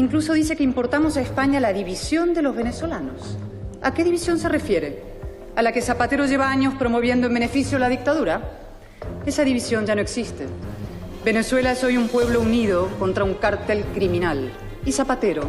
Incluso dice que importamos a España la división de los venezolanos. ¿A qué división se refiere? ¿A la que Zapatero lleva años promoviendo en beneficio de la dictadura? Esa división ya no existe. Venezuela es hoy un pueblo unido contra un cártel criminal. Y Zapatero,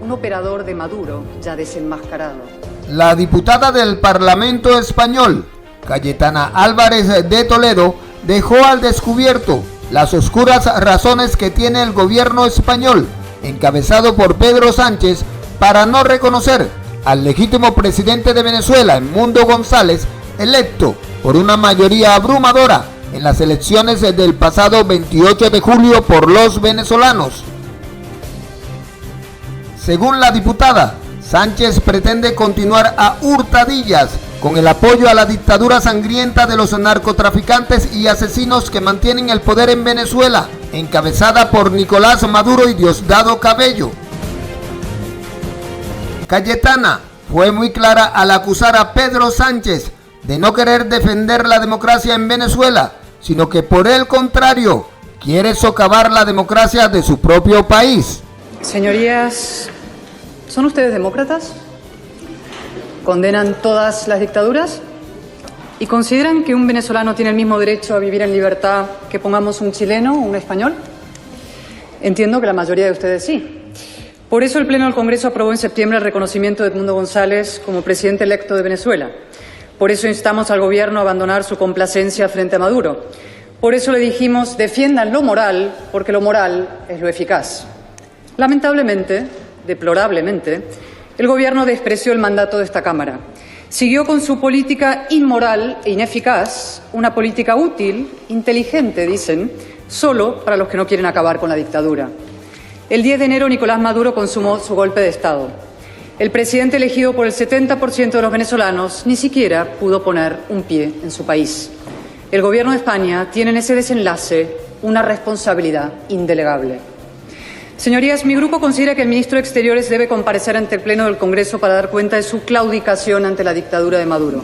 un operador de Maduro ya desenmascarado. La diputada del Parlamento español, Cayetana Álvarez de Toledo, dejó al descubierto las oscuras razones que tiene el gobierno español, encabezado por Pedro Sánchez, para no reconocer al legítimo presidente de Venezuela, Edmundo González, electo por una mayoría abrumadora en las elecciones del pasado 28 de julio por los venezolanos. Según la diputada, Sánchez pretende continuar a hurtadillas con el apoyo a la dictadura sangrienta de los narcotraficantes y asesinos que mantienen el poder en Venezuela, encabezada por Nicolás Maduro y Diosdado Cabello. Cayetana fue muy clara al acusar a Pedro Sánchez de no querer defender la democracia en Venezuela, sino que por el contrario, quiere socavar la democracia de su propio país. Señorías, ¿son ustedes demócratas? ¿Condenan todas las dictaduras? ¿Y consideran que un venezolano tiene el mismo derecho a vivir en libertad que pongamos un chileno o un español? Entiendo que la mayoría de ustedes sí. Por eso el Pleno del Congreso aprobó en septiembre el reconocimiento de Edmundo González como presidente electo de Venezuela. Por eso instamos al Gobierno a abandonar su complacencia frente a Maduro. Por eso le dijimos, defiendan lo moral, porque lo moral es lo eficaz. Lamentablemente, deplorablemente, el Gobierno despreció el mandato de esta Cámara. Siguió con su política inmoral e ineficaz, una política útil, inteligente, dicen, solo para los que no quieren acabar con la dictadura. El 10 de enero, Nicolás Maduro consumó su golpe de Estado. El presidente elegido por el 70% de los venezolanos ni siquiera pudo poner un pie en su país. El Gobierno de España tiene en ese desenlace una responsabilidad indelegable. Señorías, mi grupo considera que el ministro de Exteriores debe comparecer ante el Pleno del Congreso para dar cuenta de su claudicación ante la dictadura de Maduro.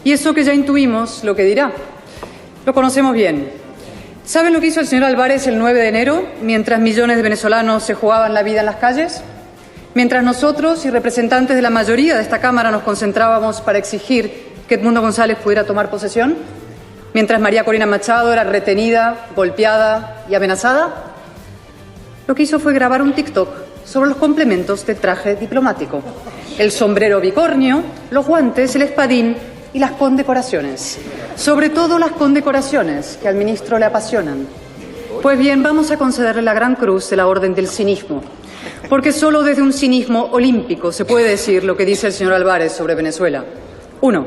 Y eso que ya intuimos, lo que dirá. Lo conocemos bien. ¿Saben lo que hizo el señor Álvarez el 9 de enero, mientras millones de venezolanos se jugaban la vida en las calles? Mientras nosotros y representantes de la mayoría de esta Cámara nos concentrábamos para exigir que Edmundo González pudiera tomar posesión. Mientras María Corina Machado era retenida, golpeada y amenazada. Lo que hizo fue grabar un TikTok sobre los complementos de traje diplomático. El sombrero bicornio, los guantes, el espadín y las condecoraciones. Sobre todo las condecoraciones que al ministro le apasionan. Pues bien, vamos a concederle la Gran Cruz de la Orden del Cinismo. Porque solo desde un cinismo olímpico se puede decir lo que dice el señor Álvarez sobre Venezuela. 1.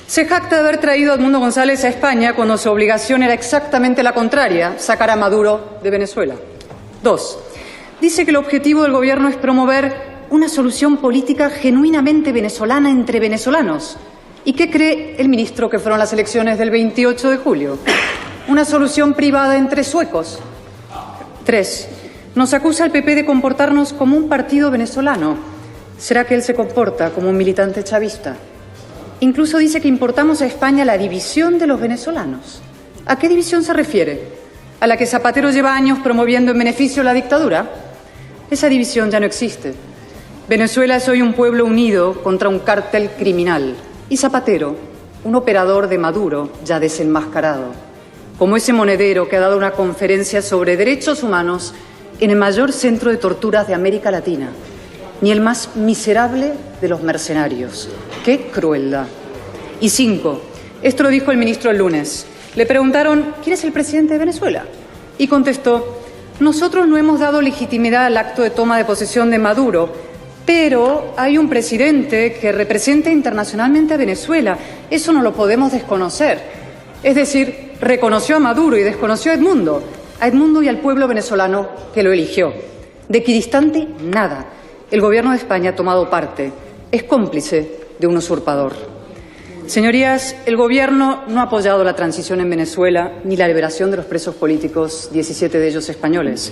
Se jacta de haber traído a Edmundo González a España cuando su obligación era exactamente la contraria, sacar a Maduro de Venezuela. 2. Dice que el objetivo del Gobierno es promover una solución política genuinamente venezolana entre venezolanos. ¿Y qué cree el ministro que fueron las elecciones del 28 de julio? Una solución privada entre suecos. 3. Nos acusa el PP de comportarnos como un partido venezolano. ¿Será que él se comporta como un militante chavista? Incluso dice que importamos a España la división de los venezolanos. ¿A qué división se refiere? ¿A la que Zapatero lleva años promoviendo en beneficio de la dictadura? Esa división ya no existe. Venezuela es hoy un pueblo unido contra un cártel criminal. Y Zapatero, un operador de Maduro ya desenmascarado. Como ese monedero que ha dado una conferencia sobre derechos humanos en el mayor centro de torturas de América Latina. Ni el más miserable de los mercenarios. ¡Qué crueldad! Y 5. Esto lo dijo el ministro el lunes. Le preguntaron, ¿quién es el presidente de Venezuela? Y contestó, nosotros no hemos dado legitimidad al acto de toma de posesión de Maduro, pero hay un presidente que representa internacionalmente a Venezuela. Eso no lo podemos desconocer. Es decir, reconoció a Maduro y desconoció a Edmundo y al pueblo venezolano que lo eligió. De equidistante, nada. El Gobierno de España ha tomado parte. Es cómplice de un usurpador. Señorías, el Gobierno no ha apoyado la transición en Venezuela ni la liberación de los presos políticos, 17 de ellos españoles.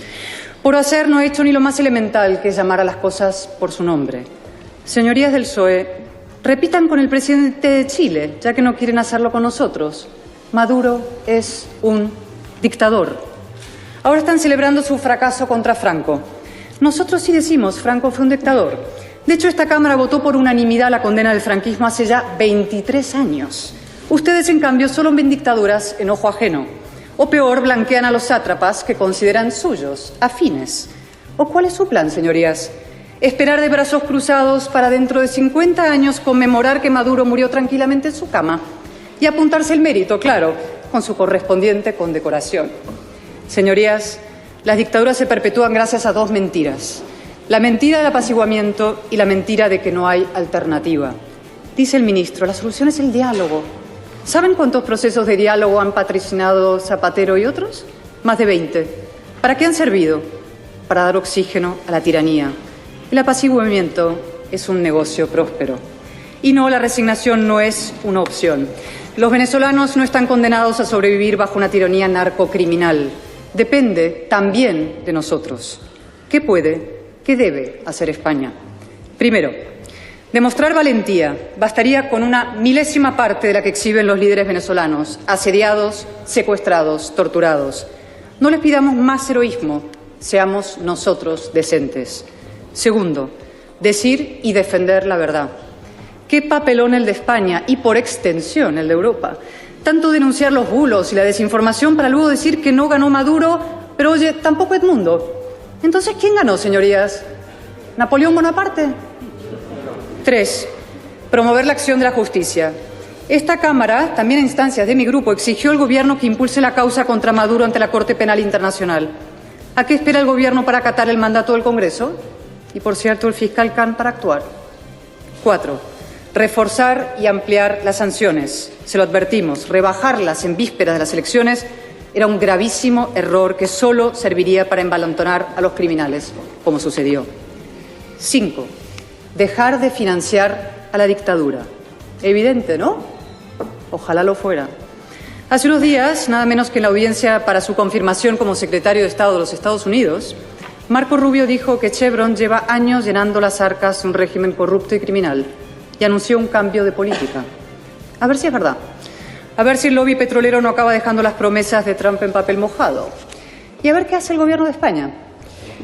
Por hacer, no ha hecho ni lo más elemental, que es llamar a las cosas por su nombre. Señorías del PSOE, repitan con el presidente de Chile, ya que no quieren hacerlo con nosotros. Maduro es un dictador. Ahora están celebrando su fracaso contra Franco. Nosotros sí decimos, Franco fue un dictador. De hecho, esta Cámara votó por unanimidad la condena del franquismo hace ya 23 años. Ustedes, en cambio, solo ven dictaduras en ojo ajeno. O peor, blanquean a los sátrapas que consideran suyos, afines. ¿O cuál es su plan, señorías? ¿Esperar de brazos cruzados para dentro de 50 años conmemorar que Maduro murió tranquilamente en su cama? Y apuntarse el mérito, claro, con su correspondiente condecoración. Señorías, las dictaduras se perpetúan gracias a dos mentiras. La mentira del apaciguamiento y la mentira de que no hay alternativa. Dice el ministro, la solución es el diálogo. ¿Saben cuántos procesos de diálogo han patrocinado Zapatero y otros? Más de 20. ¿Para qué han servido? Para dar oxígeno a la tiranía. El apaciguamiento es un negocio próspero. Y no, la resignación no es una opción. Los venezolanos no están condenados a sobrevivir bajo una tiranía narcocriminal. Depende también de nosotros. ¿Qué puede, qué debe hacer España? Primero, demostrar valentía. Bastaría con una milésima parte de la que exhiben los líderes venezolanos, asediados, secuestrados, torturados. No les pidamos más heroísmo, seamos nosotros decentes. Segundo, decir y defender la verdad. ¿Qué papelón el de España y, por extensión, el de Europa? Tanto denunciar los bulos y la desinformación para luego decir que no ganó Maduro, pero oye, tampoco Edmundo. Entonces, ¿quién ganó, señorías? ¿Napoleón Bonaparte? 3. Promover la acción de la justicia. Esta Cámara, también a instancias de mi grupo, exigió al Gobierno que impulse la causa contra Maduro ante la Corte Penal Internacional. ¿A qué espera el Gobierno para acatar el mandato del Congreso? Y, por cierto, el fiscal Khan para actuar. 4. Reforzar y ampliar las sanciones. Se lo advertimos, rebajarlas en vísperas de las elecciones era un gravísimo error que solo serviría para envalentonar a los criminales, como sucedió. 5. Dejar de financiar a la dictadura. Evidente, ¿no? Ojalá lo fuera. Hace unos días, nada menos que en la audiencia para su confirmación como secretario de Estado de los Estados Unidos, Marco Rubio dijo que Chevron lleva años llenando las arcas de un régimen corrupto y criminal y anunció un cambio de política. A ver si es verdad. A ver si el lobby petrolero no acaba dejando las promesas de Trump en papel mojado. Y a ver qué hace el Gobierno de España.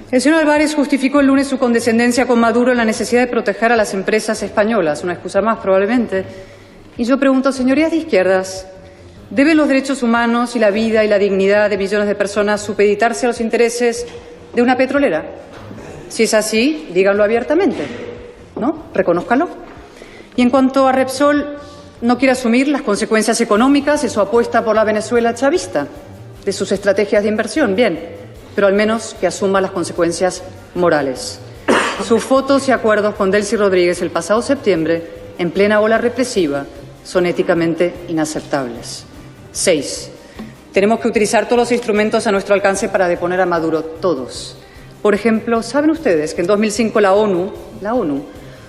El señor Álvarez justificó el lunes su condescendencia con Maduro en la necesidad de proteger a las empresas españolas, una excusa más probablemente. Y yo pregunto, señorías de izquierdas, ¿deben los derechos humanos y la vida y la dignidad de millones de personas supeditarse a los intereses de una petrolera? Si es así, díganlo abiertamente, ¿no? Reconózcanlo. Y en cuanto a Repsol, no quiere asumir las consecuencias económicas de su apuesta por la Venezuela chavista, de sus estrategias de inversión, bien, pero al menos que asuma las consecuencias morales. Sus fotos y acuerdos con Delcy Rodríguez el pasado septiembre, en plena ola represiva, son éticamente inaceptables. 6. Tenemos que utilizar todos los instrumentos a nuestro alcance para deponer a Maduro, todos. Por ejemplo, ¿saben ustedes que en 2005 la ONU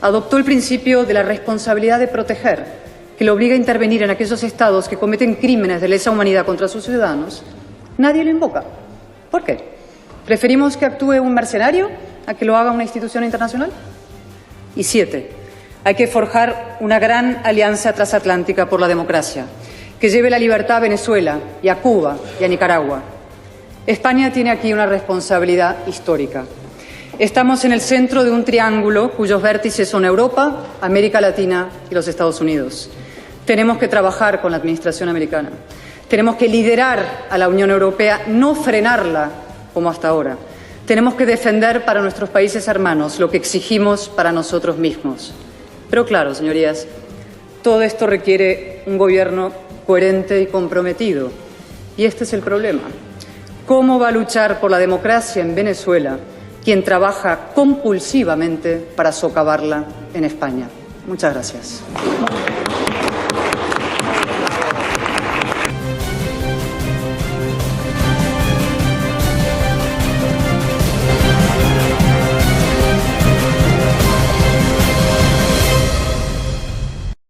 adoptó el principio de la responsabilidad de proteger, que le obliga a intervenir en aquellos estados que cometen crímenes de lesa humanidad contra sus ciudadanos? Nadie lo invoca. ¿Por qué? ¿Preferimos que actúe un mercenario a que lo haga una institución internacional? Y 7. Hay que forjar una gran alianza transatlántica por la democracia, que lleve la libertad a Venezuela y a Cuba y a Nicaragua. España tiene aquí una responsabilidad histórica. Estamos en el centro de un triángulo cuyos vértices son Europa, América Latina y los Estados Unidos. Tenemos que trabajar con la administración americana. Tenemos que liderar a la Unión Europea, no frenarla como hasta ahora. Tenemos que defender para nuestros países hermanos lo que exigimos para nosotros mismos. Pero claro, señorías, todo esto requiere un gobierno coherente y comprometido. Y este es el problema. ¿Cómo va a luchar por la democracia en Venezuela quien trabaja compulsivamente para socavarla en España? Muchas gracias.